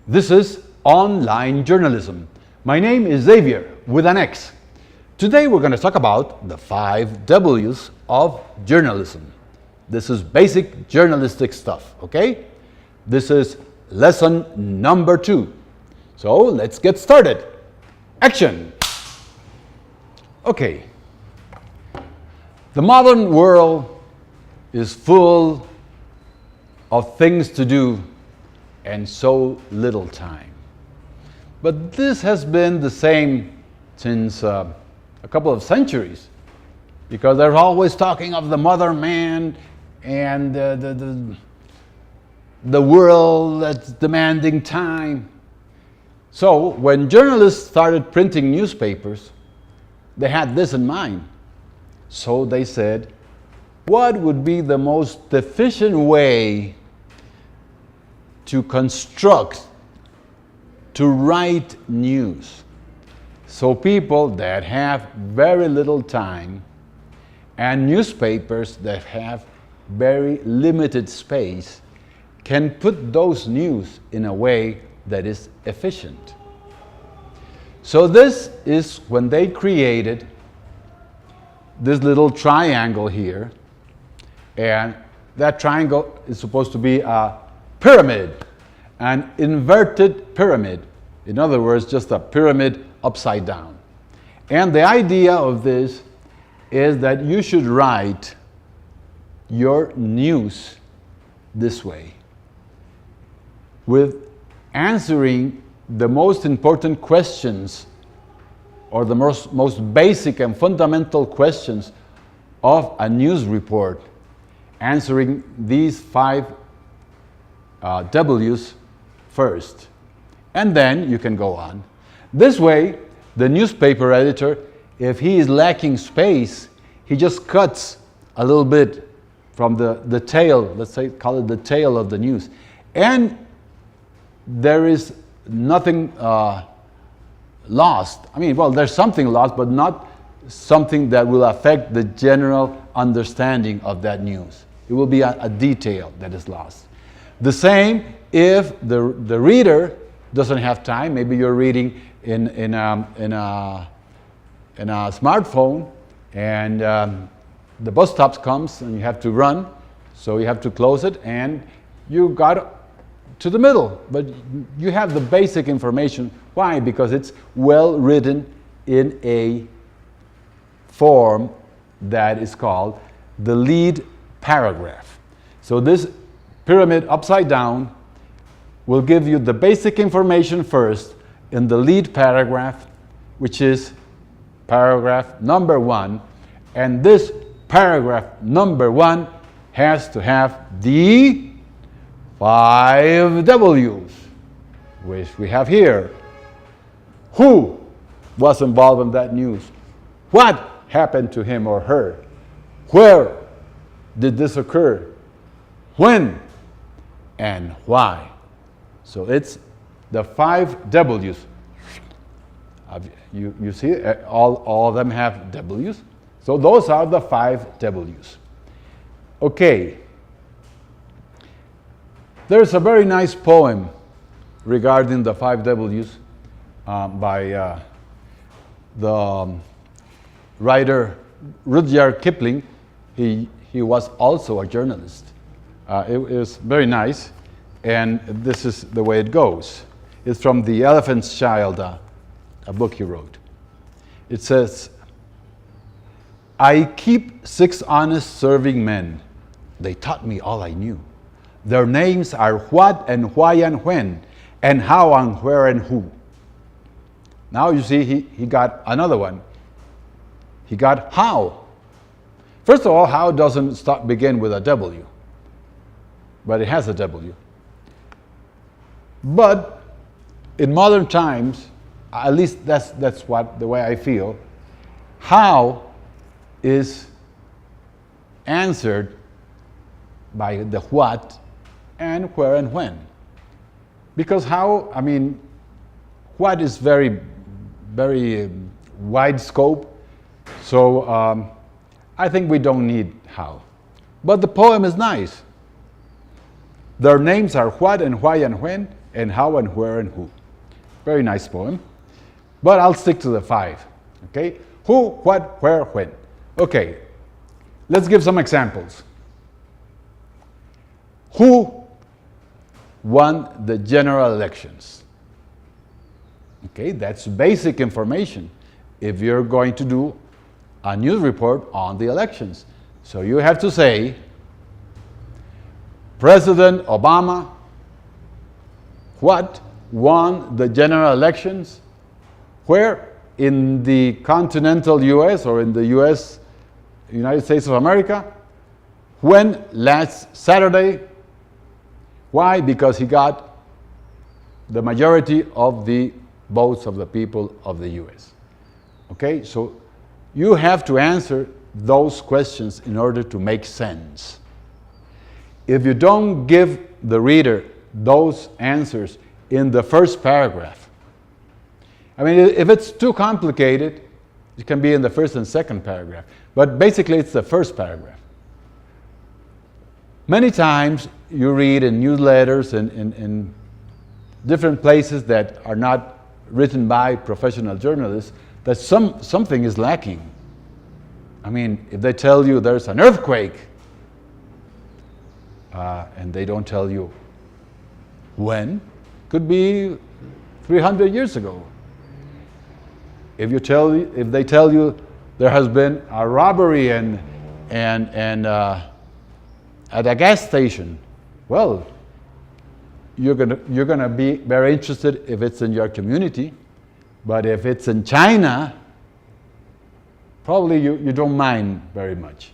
This is online journalism. My name is Xavier with an X. Today we're going to talk about the 5 W's of journalism. This is basic journalistic stuff, okay? This is lesson number 2. So let's get started. Action! Okay. The modern world is full of things to do and so little time. But this has been the same since a couple of centuries, because they're always talking of the modern man and the world that's demanding time. So when journalists started printing newspapers, they had this in mind. So they said, what would be the most efficient way to construct, to write news, so people that have very little time and newspapers that have very limited space can put those news in a way that is efficient. So this is when they created this little triangle here, and that triangle is supposed to be a pyramid, an inverted pyramid. In other words, just a pyramid upside down. And the idea of this is that you should write your news this way, with answering the most important questions, or the most basic and fundamental questions of a news report, answering these 5 W's first, and then you can go on. This way, the newspaper editor, if he is lacking space, he just cuts a little bit from the tail, let's say, call it the tail of the news, and there is nothing lost. I mean, well, there's something lost, but not something that will affect the general understanding of that news. It will be a detail that is lost. The same if the reader doesn't have time. Maybe you're reading in a smartphone, and the bus stop comes and you have to run, so you have to close it, and you got to the middle, but you have the basic information. Why? Because it's well written in a form that is called the lead paragraph. So this pyramid upside down will give you the basic information first in the lead paragraph, which is paragraph number 1. And this paragraph number 1 has to have the 5 W's, which we have here. Who was involved in that news? What happened to him or her? Where did this occur? When and why? So it's the 5 W's. You see, all of them have W's. So those are the 5 W's. Okay. There's a very nice poem regarding the 5 W's by the writer Rudyard Kipling. He was also a journalist. It was very nice, and this is the way it goes. It's from The Elephant's Child, a book he wrote. It says, I keep 6 honest serving men. They taught me all I knew. Their names are what and why and when, and how and where and who. Now you see he got another one. He got how. First of all, how doesn't begin with a W, but it has a W. But in modern times, at least that's the way I feel, how is answered by the what and where and when. Because how, I mean, what is very, very wide scope, so I think we don't need how. But the poem is nice. Their names are what and why and when, and how and where and who. Very nice poem. But I'll stick to the 5. Okay? Who, what, where, when. Okay. Let's give some examples. Who won the general elections? Okay, that's basic information if you're going to do a news report on the elections. So you have to say, President Obama, what, won the general elections? Where? In the continental US or in the US, United States of America. When? Last Saturday. Why? Because he got the majority of the votes of the people of the US. Okay, so you have to answer those questions in order to make sense. If you don't give the reader those answers in the first paragraph, I mean, if it's too complicated, it can be in the first and second paragraph. But basically, it's the first paragraph. Many times you read in newsletters and in different places that are not written by professional journalists that something is lacking. I mean, if they tell you there's an earthquake, and they don't tell you when, could be 300 years ago. If they tell you there has been a robbery and at a gas station, well, you're gonna be very interested if it's in your community, but if it's in China, probably you don't mind very much.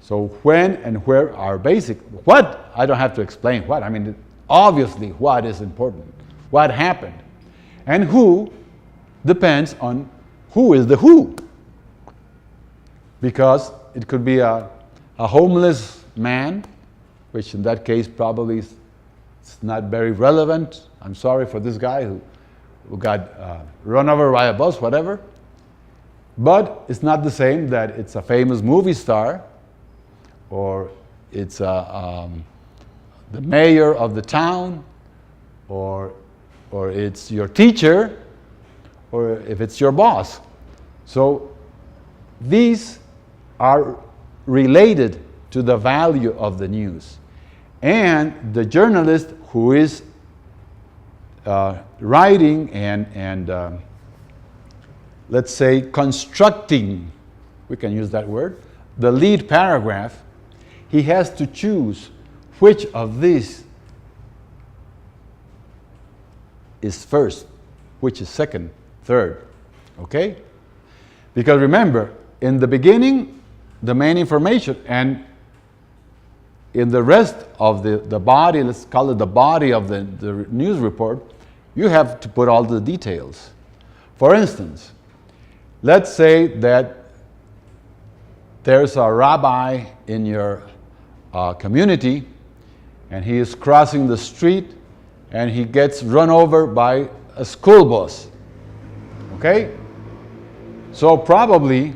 So when and where are basic. What? I don't have to explain what. I mean, obviously what is important. What happened? And who depends on who is the who. Because it could be a homeless man, which in that case probably is not very relevant. I'm sorry for this guy who got run over by a bus, whatever. But it's not the same that it's a famous movie star, or it's the mayor of the town, or it's your teacher, or if it's your boss. So these are related to the value of the news. And the journalist who is writing and let's say constructing, we can use that word, the lead paragraph, he has to choose which of these is first, which is second, third, okay? Because remember, in the beginning, the main information, and in the rest of the body, let's call it the body of the news report, you have to put all the details. For instance, let's say that there's a rabbi in your community, and he is crossing the street, and he gets run over by a school bus. Okay? So probably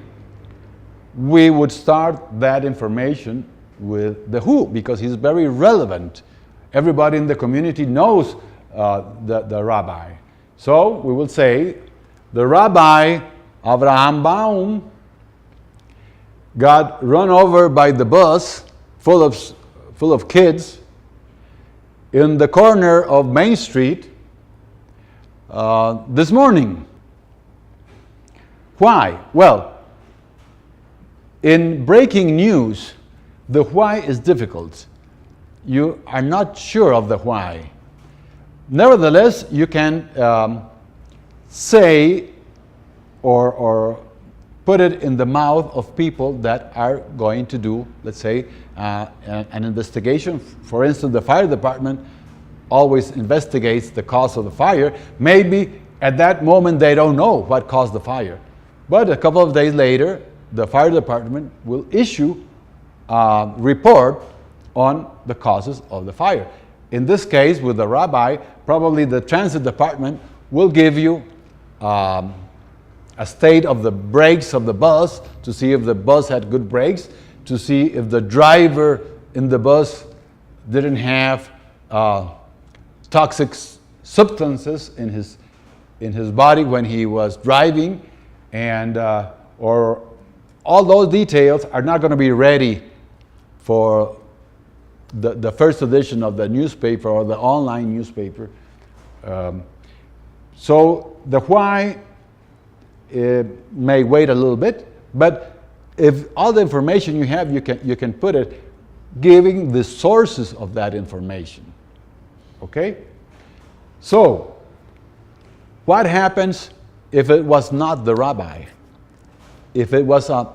we would start that information with the who, because he's very relevant. Everybody in the community knows the rabbi. So we will say, the rabbi, Abraham Baum, got run over by the bus full of kids in the corner of Main Street this morning. Why? Well, in breaking news, the why is difficult. You are not sure of the why. Nevertheless, you can say or put it in the mouth of people that are going to do, let's say, an investigation. For instance, the fire department always investigates the cause of the fire. Maybe at that moment they don't know what caused the fire. But a couple of days later, the fire department will issue a report on the causes of the fire. In this case, with the rabbi, probably the transit department will give you a state of the brakes of the bus to see if the bus had good brakes, to see if the driver in the bus didn't have toxic substances in his body when he was driving, and or all those details are not going to be ready for the first edition of the newspaper or the online newspaper. So the why may wait a little bit, but if all the information you have, you can put it giving the sources of that information. Okay? So, what happens if it was not the rabbi? If it was a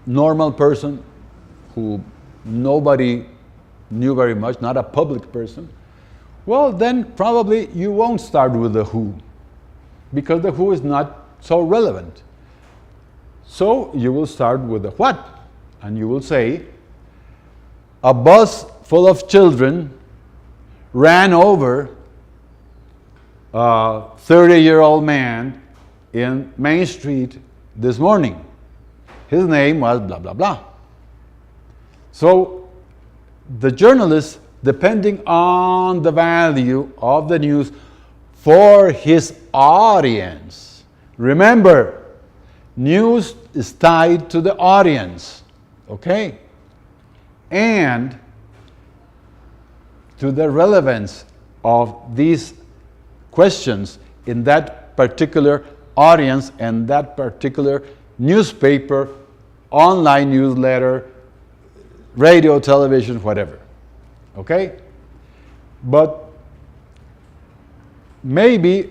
normal person who nobody knew very much, not a public person, well, then probably you won't start with the who, because the who is not so relevant. So you will start with the what, and you will say, a bus full of children ran over a 30-year-old man in Main Street this morning. His name was blah, blah, blah. So the journalist, depending on the value of the news for his audience. Remember, news is tied to the audience, okay? And to the relevance of these questions in that particular audience and that particular newspaper, online newsletter, radio, television, whatever. Okay? But maybe,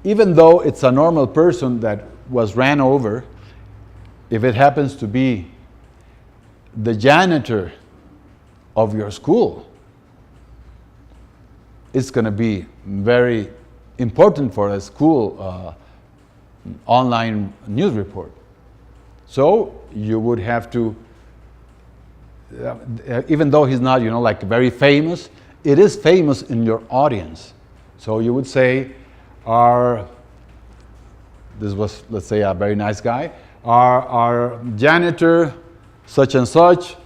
even though it's a normal person that was ran over, if it happens to be the janitor of your school, it's going to be very important for a school online news report. So you would have to, even though he's not, like very famous, it is famous in your audience. So you would say, this was, let's say, a very nice guy, our janitor, such and such,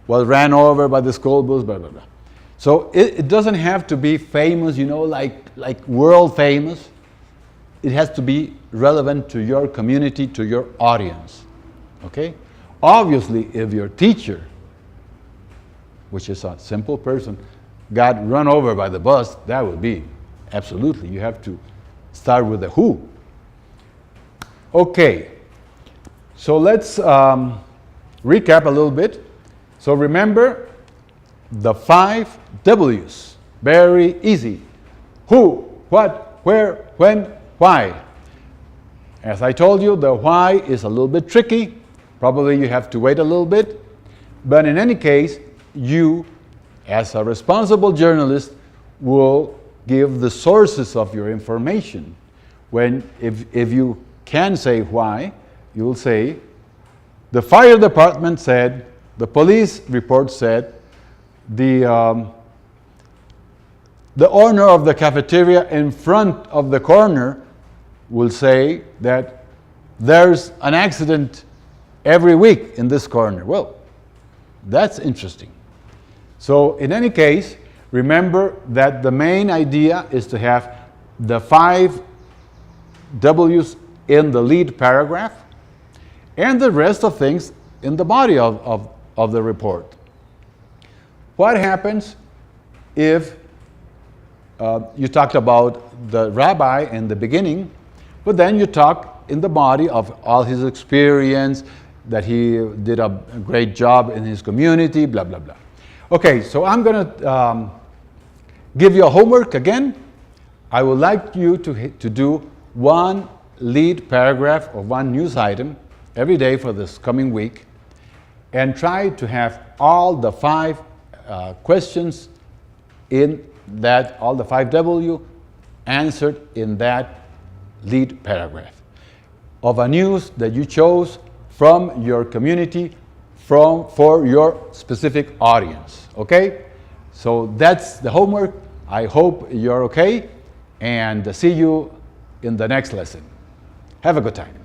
was ran over by the school bus, blah, blah, blah. So it doesn't have to be famous, like world famous. It has to be relevant to your community, to your audience. Okay? Obviously, if your teacher, which is a simple person, got run over by the bus, that would be absolutely, you have to start with the who. Okay, so let's recap a little bit. So remember the 5 W's, very easy. Who, what, where, when, why. As I told you, the why is a little bit tricky. Probably you have to wait a little bit. But in any case, you, as a responsible journalist, will give the sources of your information. If you can say why, you will say, the fire department said, the police report said, the owner of the cafeteria in front of the corner will say that there's an accident every week in this corner. Well, that's interesting. So in any case, remember that the main idea is to have the 5 W's in the lead paragraph and the rest of things in the body of the report. What happens if you talked about the rabbi in the beginning, but then you talk in the body of all his experience, that he did a great job in his community, blah, blah, blah. Okay, so I'm going to give you a homework again. I would like you to do one lead paragraph or one news item every day for this coming week, and try to have all the 5 questions in that, all the 5 W answered in that lead paragraph of a news that you chose from your community, for your specific audience. Okay? So that's the homework. I hope you're okay, and see you in the next lesson. Have a good time.